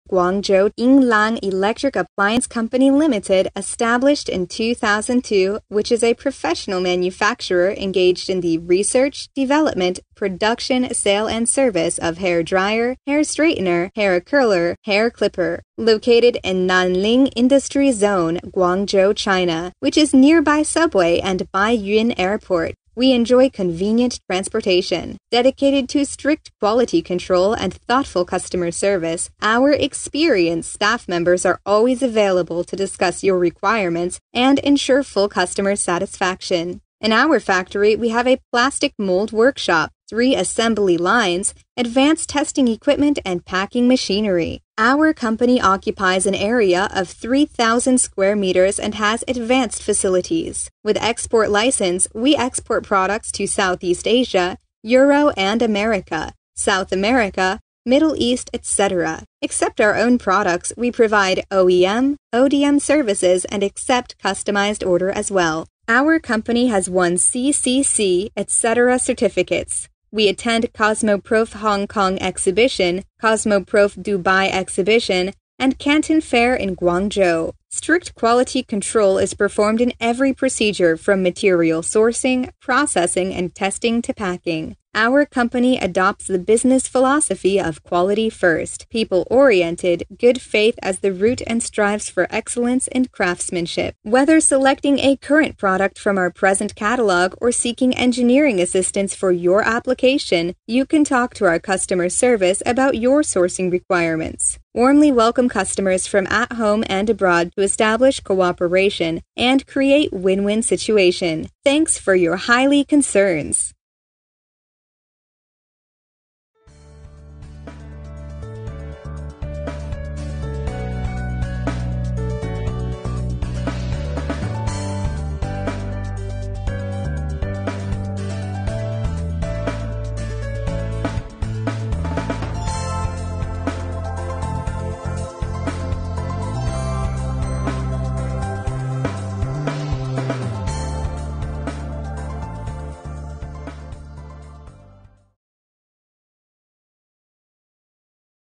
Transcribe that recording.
Guangzhou Yinglang Electric Appliance Company Limited, established in 2002, which is a professional manufacturer engaged in the research, development, production, sale, and service of hair dryer, hair straightener, hair curler, hair clipper, located in Nanling Industry Zone, Guangzhou, China, which is nearby subway and Baiyun Airport. We enjoy convenient transportation. Dedicated to strict quality control and thoughtful customer service, our experienced staff members are always available to discuss your requirements and ensure full customer satisfaction. In our factory, we have a plastic mold workshop, 3 assembly lines, advanced testing equipment, and packing machinery. Our company occupies an area of 3,000 square meters and has advanced facilities. With export license, we export products to Southeast Asia, Euro and America, South America, Middle East, etc. Except our own products, we provide OEM, ODM services, and accept customized order as well. Our company has won CCC, etc. certificates. We attend Cosmoprof Hong Kong exhibition, Cosmoprof Dubai exhibition, and Canton Fair in Guangzhou. Strict quality control is performed in every procedure from material sourcing, processing, and testing to packing. Our company adopts the business philosophy of quality first, people-oriented, good faith as the root, and strives for excellence in craftsmanship. Whether selecting a current product from our present catalog or seeking engineering assistance for your application, you can talk to our customer service about your sourcing requirements. Warmly welcome customers from at home and abroad to establish cooperation and create win-win situation. Thanks for your highly concerns.